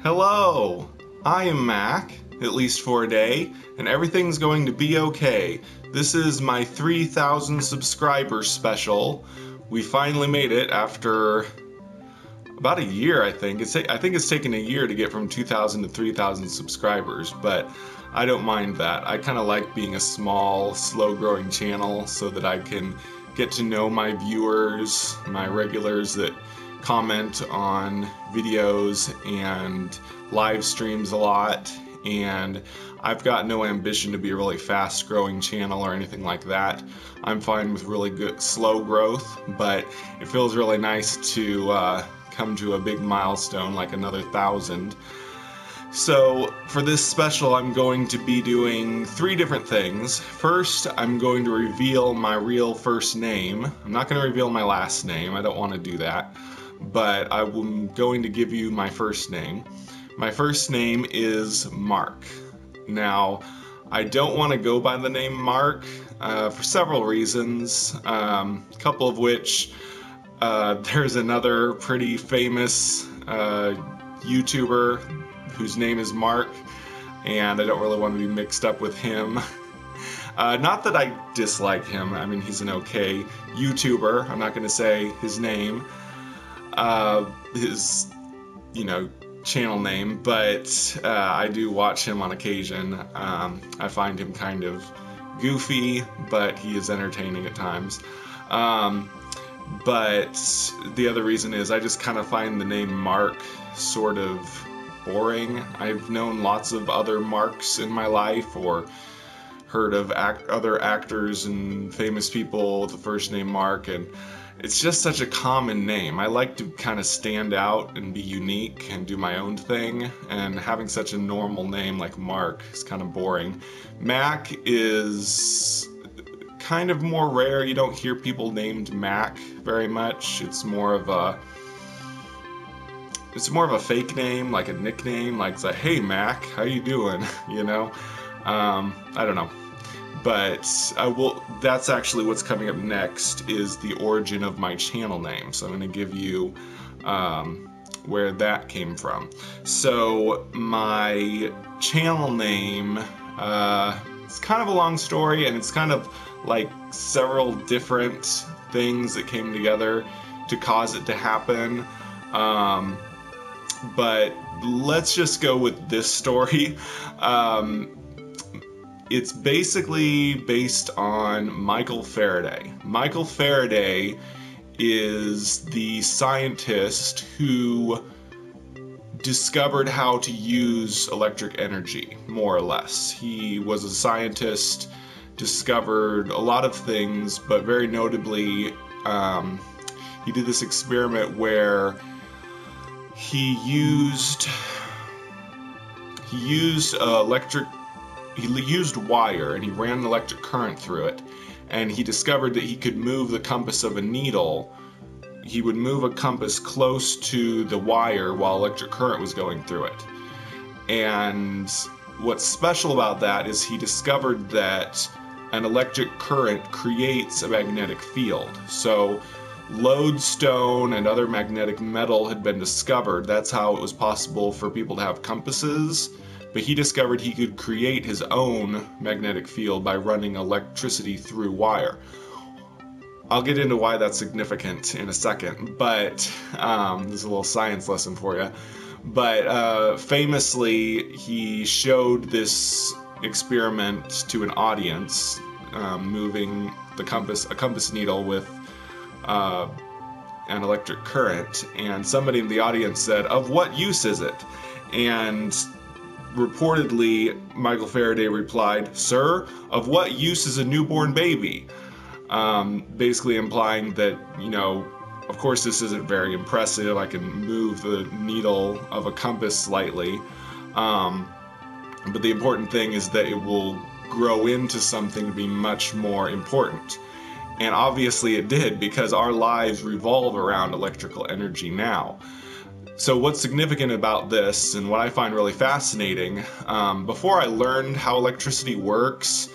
Hello! I am Mac, at least for a day, and everything's going to be okay. This is my 3,000 subscribers special. We finally made it after about a year, I think. I think it's taken a year to get from 2,000 to 3,000 subscribers, but I don't mind that. I kind of like being a small, slow-growing channel so that I can get to know my viewers, my regulars that comment on videos and live streams a lot, and I've got no ambition to be a really fast growing channel or anything like that. I'm fine with really good slow growth, but it feels really nice to come to a big milestone like another 1,000. So for this special, I'm going to be doing 3 different things. First, I'm going to reveal my real first name. I'm not going to reveal my last name, I don't want to do that, but I'm going to give you my first name. My first name is Mark. Now, I don't want to go by the name Mark for several reasons, a couple of which there's another pretty famous YouTuber whose name is Mark, and I don't really want to be mixed up with him. Not that I dislike him, I mean, he's an okay YouTuber. I'm not going to say his name, his, channel name, but I do watch him on occasion. I find him kind of goofy, but he is entertaining at times. But the other reason is I just kind of find the name Mark sort of boring. I've known lots of other Marks in my life, or heard of other actors and famous people with the first name Mark, and it's just such a common name. I like to kind of stand out and be unique and do my own thing, and having such a normal name like Mark is kind of boring. Mac is kind of more rare. You don't hear people named Mac very much. It's more of a fake name, like a nickname, like say, "Hey Mac, how you doing?" I don't know. But that's actually what's coming up next, is the origin of my channel name. So I'm going to give you where that came from. So my channel name, it's kind of a long story, and it's kind of like several different things that came together to cause it to happen. But let's just go with this story. It's basically based on Michael Faraday. Michael Faraday is the scientist who discovered how to use electric energy, more or less. He was a scientist, discovered a lot of things, but very notably, he did this experiment where he used wire, and he ran an electric current through it, and he discovered that he could move the compass of a needle. He would move a compass close to the wire while electric current was going through it. And what's special about that is he discovered that an electric current creates a magnetic field. So lodestone and other magnetic metal had been discovered. That's how it was possible for people to have compasses. But he discovered he could create his own magnetic field by running electricity through wire. I'll get into why that's significant in a second, but this is a little science lesson for you. But famously, he showed this experiment to an audience, moving a compass needle with an electric current, and somebody in the audience said, "Of what use is it?" And reportedly, Michael Faraday replied, "Sir, of what use is a newborn baby?" Basically implying that, of course this isn't very impressive, I can move the needle of a compass slightly, but the important thing is that it will grow into something to be much more important. And obviously it did, because our lives revolve around electrical energy now. So what's significant about this, and what I find really fascinating, before I learned how electricity works,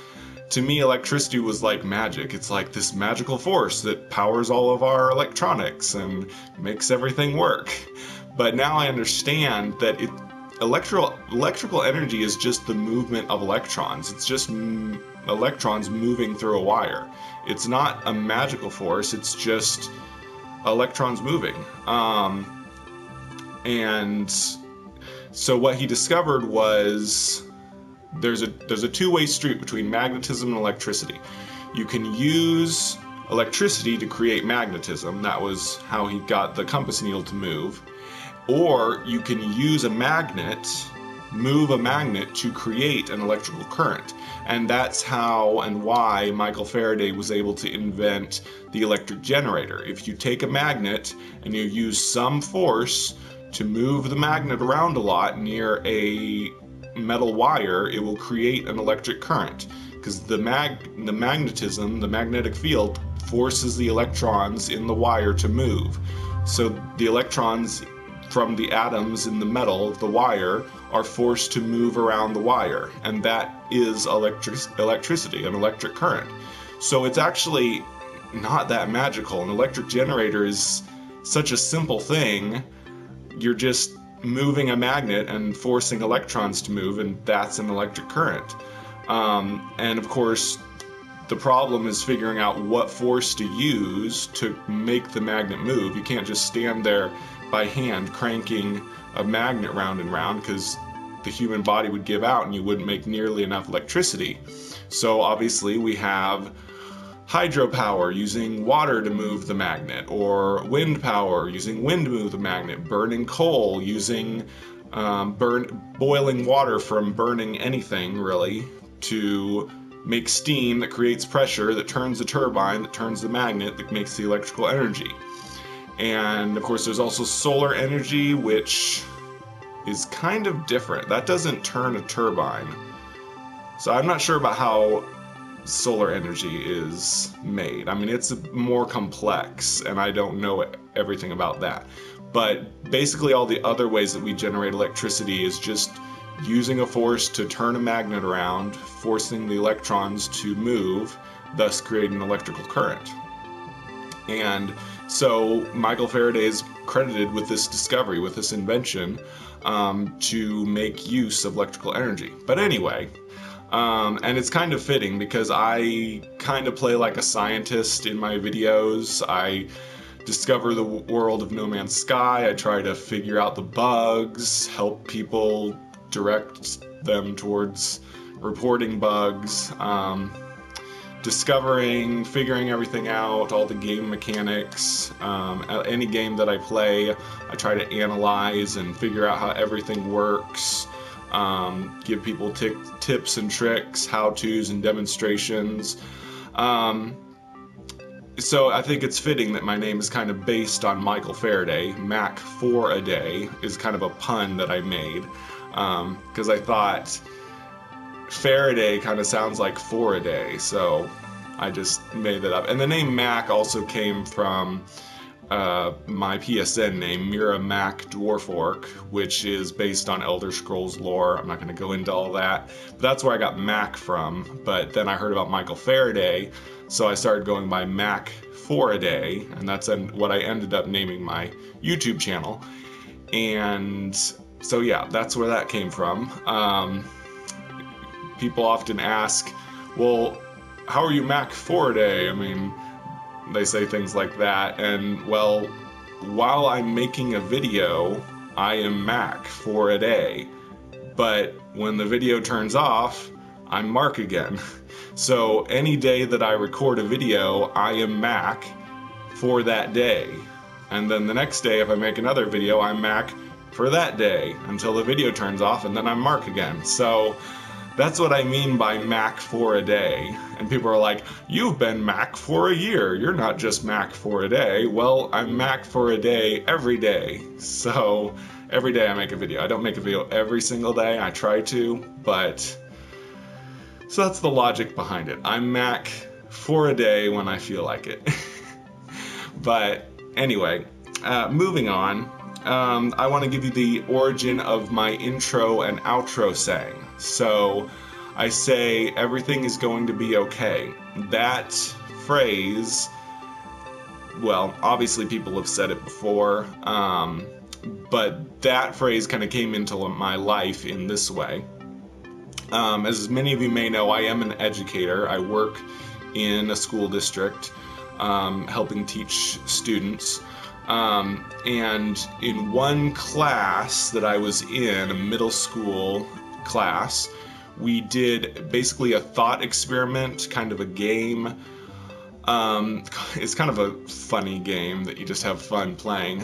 to me electricity was like magic. It's like this magical force that powers all of our electronics and makes everything work. But now I understand that electrical energy is just the movement of electrons. It's just electrons moving through a wire. It's not a magical force, it's just electrons moving. And so what he discovered was there's a two-way street between magnetism and electricity. You can use electricity to create magnetism. That was how he got the compass needle to move. Or you can use a magnet, move a magnet to create an electrical current. And that's how and why Michael Faraday was able to invent the electric generator. If you take a magnet and you use some force to move the magnet around a lot near a metal wire, it will create an electric current. Because the magnetism, the magnetic field, forces the electrons in the wire to move. So the electrons from the atoms in the metal of the wire are forced to move around the wire, and that is electricity, an electric current. So it's actually not that magical. An electric generator is such a simple thing. You're just moving a magnet and forcing electrons to move, and that's an electric current. And of course, the problem is figuring out what force to use to make the magnet move. You can't just stand there by hand cranking a magnet round and round, because the human body would give out and you wouldn't make nearly enough electricity. So obviously we have hydropower, using water to move the magnet, or wind power, using wind to move the magnet, burning coal, using boiling water from burning anything really to make steam that creates pressure that turns the turbine, that turns the magnet, that makes the electrical energy. And of course there's also solar energy, which is kind of different. That doesn't turn a turbine. So I'm not sure about how solar energy is made. I mean, it's more complex, and I don't know everything about that. But basically all the other ways that we generate electricity is just using a force to turn a magnet around, forcing the electrons to move, thus creating an electrical current. And so Michael Faraday is credited with this discovery, with this invention, to make use of electrical energy. But anyway, and it's kind of fitting because I kind of play like a scientist in my videos. I discover the world of No Man's Sky. I try to figure out the bugs, help people direct them towards reporting bugs, figuring everything out, all the game mechanics. Any game that I play, I try to analyze and figure out how everything works, give people tips and tricks, how-tos and demonstrations. So I think it's fitting that my name is kind of based on Michael Faraday. Mac Foraday is kind of a pun that I made, because I thought Faraday kind of sounds like Foraday, so I just made that up. And the name Mac also came from my PSN name, Merimacdwarf-orc, which is based on Elder Scrolls lore. I'm not going to go into all that, but that's where I got Mac from. But then I heard about Michael Faraday, so I started going by Mac Foraday, and that's what I ended up naming my YouTube channel. And so yeah, that's where that came from. People often ask, well, how are you Mac Foraday? I mean, they say things like that, and well, while I'm making a video, I am Mac Foraday, but when the video turns off, I'm Mark again. So any day that I record a video, I am Mac for that day, and then the next day if I make another video, I'm Mac for that day until the video turns off, and then I'm Mark again. So that's what I mean by Mac for a day. And people are like, you've been Mac for a year. You're not just Mac for a day. Well, I'm Mac for a day every day. So every day I make a video. I don't make a video every single day. I try to, but so that's the logic behind it. I'm Mac for a day when I feel like it. But anyway, moving on. I want to give you the origin of my intro and outro saying. So I say, everything is going to be okay. That phrase, well, obviously people have said it before, but that phrase kind of came into my life in this way. As many of you may know, I am an educator. I work in a school district, helping teach students. And in one class that I was in, a middle school class, we did basically a thought experiment, kind of a game. It's kind of a funny game that you just have fun playing.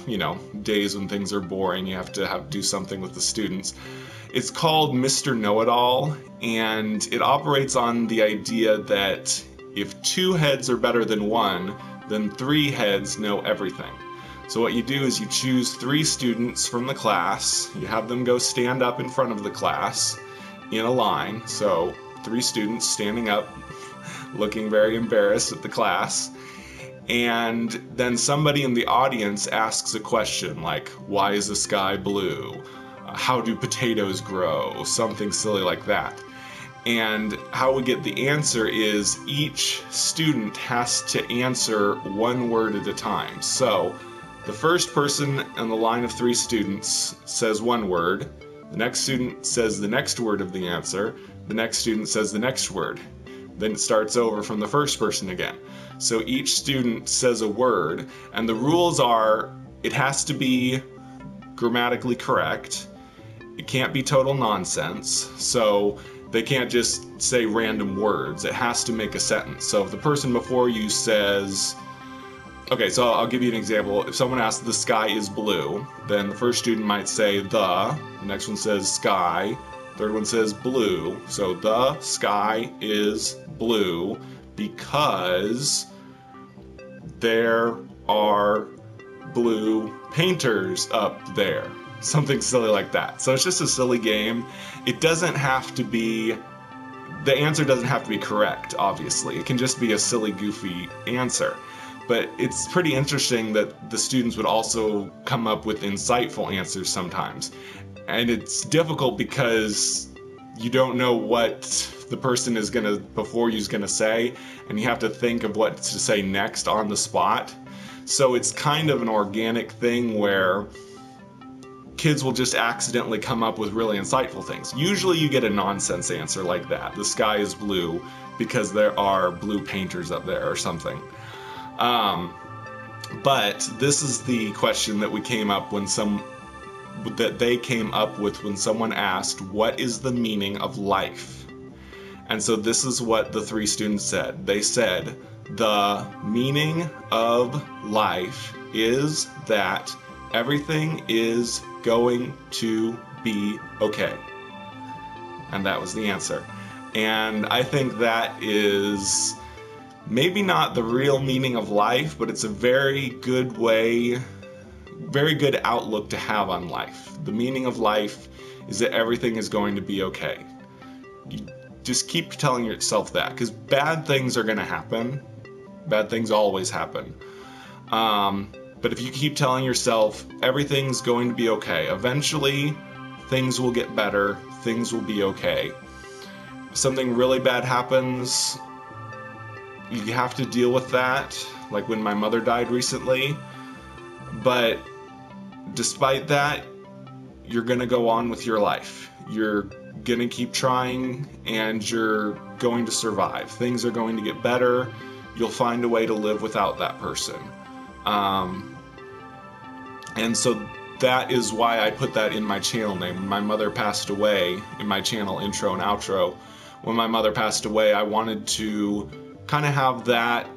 You know, days when things are boring, you have to do something with the students. It's called Mr. Know-It-All, and it operates on the idea that if 2 heads are better than 1, then 3 heads know everything. So what you do is you choose 3 students from the class, you have them go stand up in front of the class in a line, so 3 students standing up looking very embarrassed at the class, and then somebody in the audience asks a question like, why is the sky blue? How do potatoes grow? Something silly like that. And how we get the answer is each student has to answer 1 word at a time. So the first person in the line of 3 students says 1 word, the next student says the next word of the answer, the next student says the next word. Then it starts over from the first person again. So each student says a word, and the rules are it has to be grammatically correct. It can't be total nonsense, so they can't just say random words. It has to make a sentence. So if the person before you says, okay, so I'll give you an example. If someone asks, the sky is blue, then the first student might say the next one says sky, third one says blue. So the sky is blue because there are blue painters up there. Something silly like that. So it's just a silly game. It doesn't have to be, the answer doesn't have to be correct, obviously. It can just be a silly, goofy answer. But it's pretty interesting that the students would also come up with insightful answers sometimes. And it's difficult because you don't know what the person is before you is gonna say, and you have to think of what to say next on the spot. So it's kind of an organic thing where kids will just accidentally come up with really insightful things. Usually you get a nonsense answer like that. The sky is blue because there are blue painters up there or something. But this is the question that we came up that they came up with when someone asked, what is the meaning of life? And so this is what the 3 students said. They said, the meaning of life is that everything is going to be okay. And that was the answer. And I think that is maybe not the real meaning of life, but it's a very good way, very good outlook to have on life. The meaning of life is that everything is going to be okay. You just keep telling yourself that, because bad things are going to happen. Bad things always happen. But if you keep telling yourself everything's going to be okay, eventually things will get better, things will be okay. If something really bad happens, you have to deal with that, like when my mother died recently. But despite that, you're going to go on with your life. You're going to keep trying, and you're going to survive. Things are going to get better. You'll find a way to live without that person. And so that is why I put that in my channel name. When my mother passed away, in my channel intro and outro, when my mother passed away, I wanted to kind of have that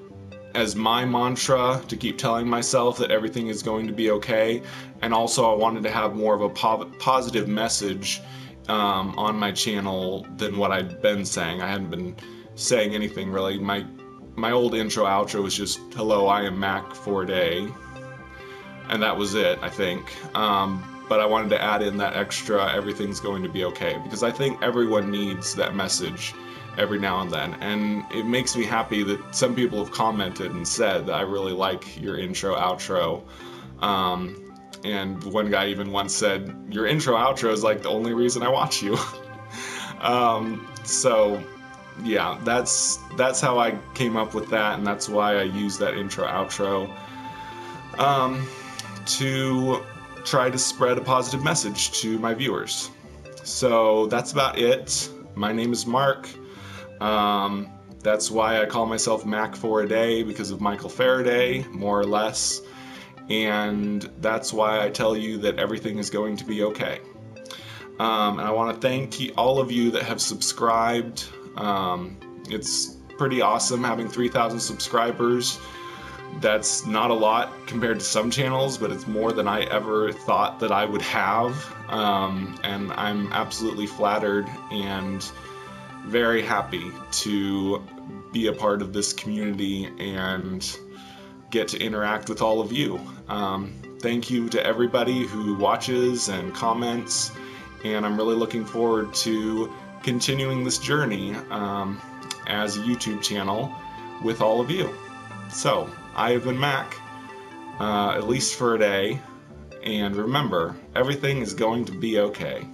as my mantra to keep telling myself that everything is going to be okay. And also I wanted to have more of a positive message on my channel than what I'd been saying. I hadn't been saying anything really. My old intro outro was just, hello, I am Mac Foraday. And that was it, I think. But I wanted to add in that extra, everything's going to be okay, because I think everyone needs that message every now and then. And it makes me happy that some people have commented and said that I really like your intro, outro. And one guy even once said, your intro, outro is like the only reason I watch you. So yeah, that's how I came up with that, and that's why I use that intro, outro. To try to spread a positive message to my viewers. So that's about it. My name is Mark. That's why I call myself Mac Foraday, because of Michael Faraday, more or less. And that's why I tell you that everything is going to be okay. And I want to thank all of you that have subscribed. It's pretty awesome having 3,000 subscribers. That's not a lot compared to some channels, but it's more than I ever thought that I would have. And I'm absolutely flattered and very happy to be a part of this community and get to interact with all of you. Thank you to everybody who watches and comments, and I'm really looking forward to continuing this journey as a YouTube channel with all of you. So, I have been Mac, at least for a day, and remember, everything is going to be okay.